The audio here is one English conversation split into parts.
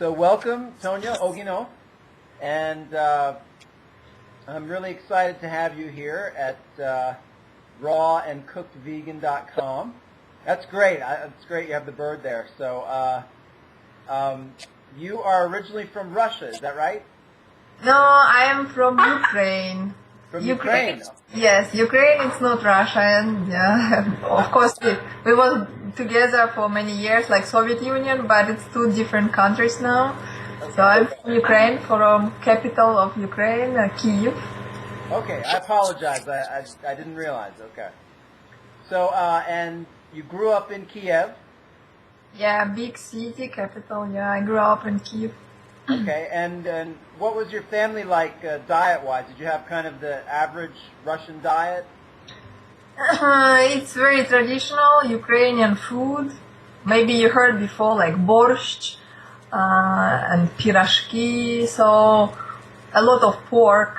So welcome, Tonya Ogino, and I'm really excited to have you here at rawandcookedvegan.com. That's great. It's great you have the bird there. So you are originally from Russia, is that right? No, I am from Ukraine. From Ukraine? Yes, Ukraine is not Russia, and of course we were together for many years, like Soviet Union, but it's two different countries now. Okay. So I'm from Ukraine, from capital of Ukraine, Kyiv. Okay, I apologize. I didn't realize. Okay. So and you grew up in Kiev. Yeah, big city, capital. Yeah, I grew up in Kyiv. Okay, and what was your family like diet-wise? Did you have kind of the average Russian diet? It's very traditional Ukrainian food. Maybe you heard before, like borscht and pirashki. So a lot of pork.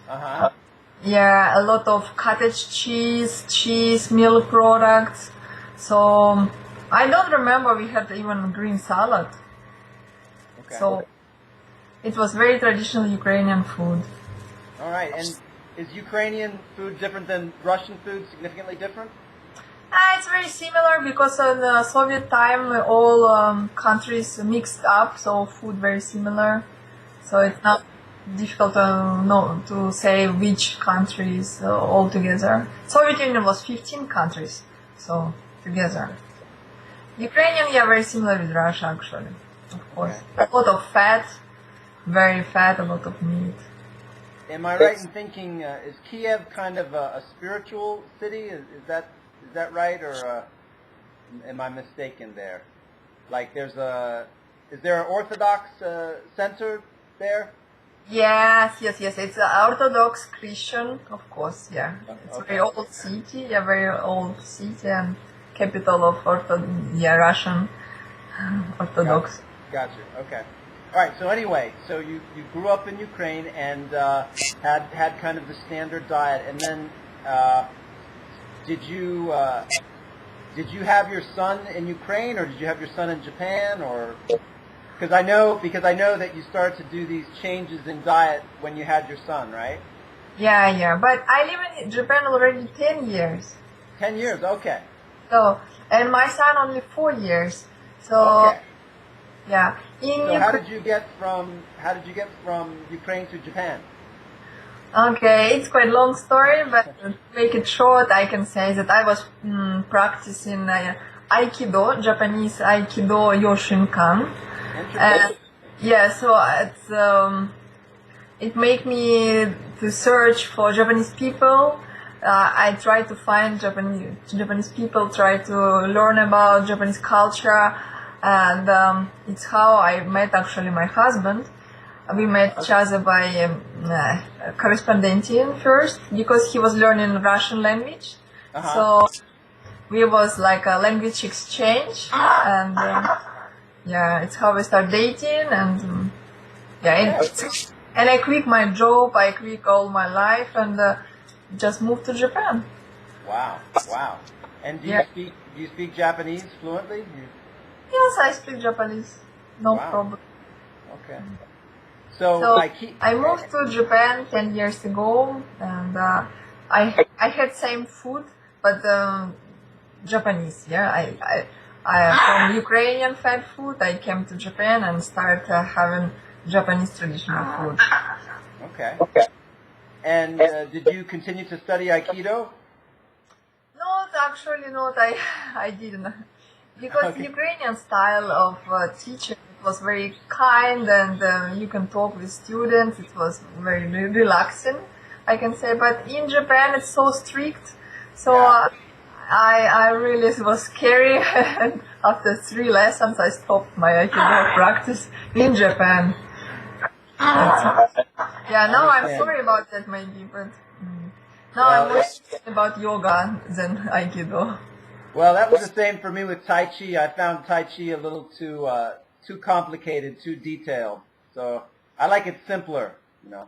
Uh-huh. Yeah, a lot of cottage cheese, milk products. So I don't remember we had even green salad. Okay. So it was very traditional Ukrainian food. All right, and is Ukrainian food different than Russian food? Significantly different? It's very similar because in the Soviet time all countries mixed up, so food very similar. So it's not difficult to say which countries all together. Soviet Union was 15 countries, so together. Ukrainian, yeah, very similar with Russia actually, of course. Okay. A lot of fat, very fat, a lot of meat. Am I right in thinking is Kiev kind of a spiritual city? Is that right, or am I mistaken there? Like is there an Orthodox center there? Yes. It's an Orthodox Christian, of course, yeah. It's a Okay. very old city, a very old city and capital of Russian Orthodox. Gotcha. Okay. All right. So anyway, so you grew up in Ukraine and had kind of the standard diet, and then did you have your son in Ukraine, or did you have your son in Japan, or because I know that you started to do these changes in diet when you had your son, right? Yeah. But I live in Japan already 10 years. 10 years. Okay. So, and my son only 4 years. So, Okay. yeah. So how did you get from Ukraine to Japan? Okay, it's quite a long story, but to make it short, I can say that I was practicing Aikido, Japanese Aikido Yoshinkan. Interesting. Yeah, so it made me to search for Japanese people. I try to find Japanese people, try to learn about Japanese culture, and it's how I met actually my husband. We met each other by correspondential first because he was learning Russian language. Uh-huh. So we was like a language exchange, and yeah, it's how we start dating, and and I quit my job, I quit all my life, and just moved to Japan. Wow. And do you speak Japanese fluently? Yes, I speak Japanese, no Wow. problem. Okay. So I moved to Japan 10 years ago, and I had same food, but Japanese. Yeah, I from Ukrainian fat food. I came to Japan and started having Japanese traditional food. Okay. And did you continue to study Aikido? Not actually, not. I didn't, because Okay. Ukrainian style of teaching was very kind, and you can talk with students. It was very relaxing, I can say. But in Japan, it's so strict. So Yeah. I really, it was scary. And after 3 lessons, I stopped my Aikido practice in Japan. Yeah, now I'm sorry about that, maybe, but now I'm more about yoga than Aikido. Well, that was the same for me with Tai Chi. I found Tai Chi a little too complicated, too detailed. So I like it simpler, you know.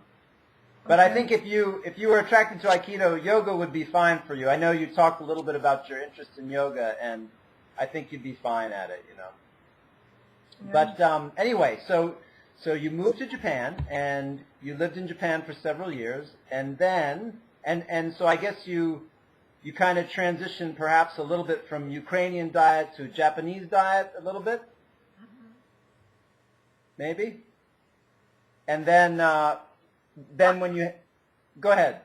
But I think if you were attracted to Aikido, yoga would be fine for you. I know you talked a little bit about your interest in yoga, and I think you'd be fine at it, you know. But anyway, so you moved to Japan, and you lived in Japan for several years, and then, and so I guess you kind of transitioned perhaps a little bit from Ukrainian diet to Japanese diet a little bit, maybe? And then when you, go ahead.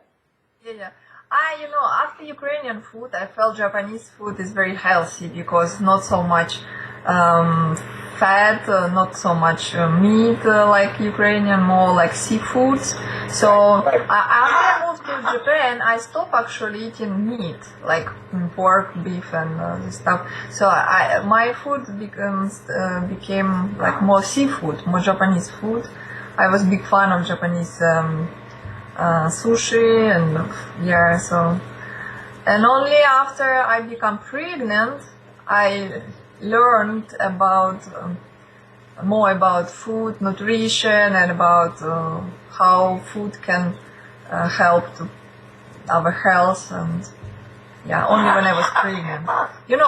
Yeah. After Ukrainian food, I felt Japanese food is very healthy because not so much fat, not so much meat like Ukrainian, more like seafoods. So after I moved to Japan, I stopped actually eating meat, like pork, beef, and this stuff. So my food became like more seafood, more Japanese food. I was a big fan of Japanese sushi and only after I become pregnant I learned about more about food nutrition and about how food can help to our health and only when I was pregnant.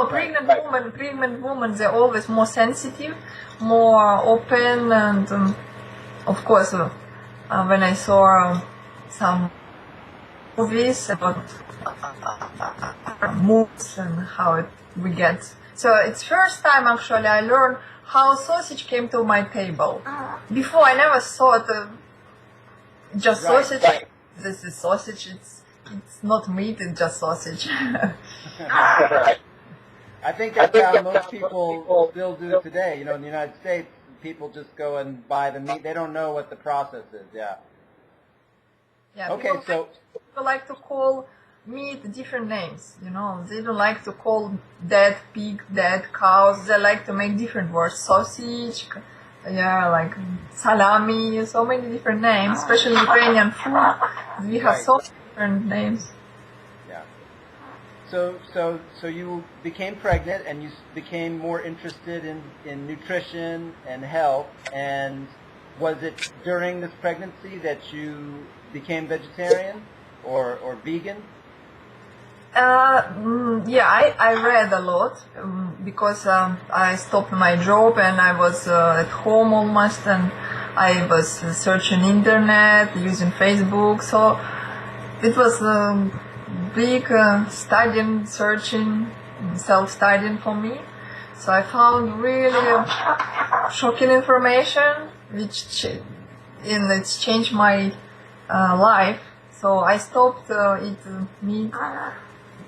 Pregnant women they're always more sensitive, more open, and of course when I saw some movies about moves and how we get. So it's first time actually I learned how sausage came to my table. Before I never thought just sausage. Right. This is sausage. It's not meat. It's just sausage. I think that's how most people still do today. In the United States, people just go and buy the meat. They don't know what the process is. Yeah. Yeah. Okay, so people like to call meat different names. They don't like to call dead pig, dead cows. They like to make different words. Sausage, like salami. So many different names, especially Ukrainian food. We have so many different names. Yeah. So you became pregnant and you became more interested in nutrition and health. And was it during this pregnancy that you became vegetarian or vegan? I read a lot because I stopped my job and I was at home almost, and I was searching internet, using Facebook. So it was a big studying, searching, self-studying for me. So I found really shocking information, which it's changed my life. So I stopped eating meat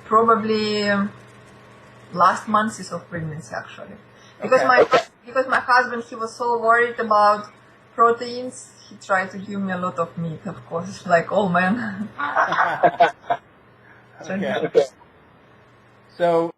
probably last months of pregnancy actually, because my husband, he was so worried about proteins. He tried to give me a lot of meat, of course, like all men. Okay. So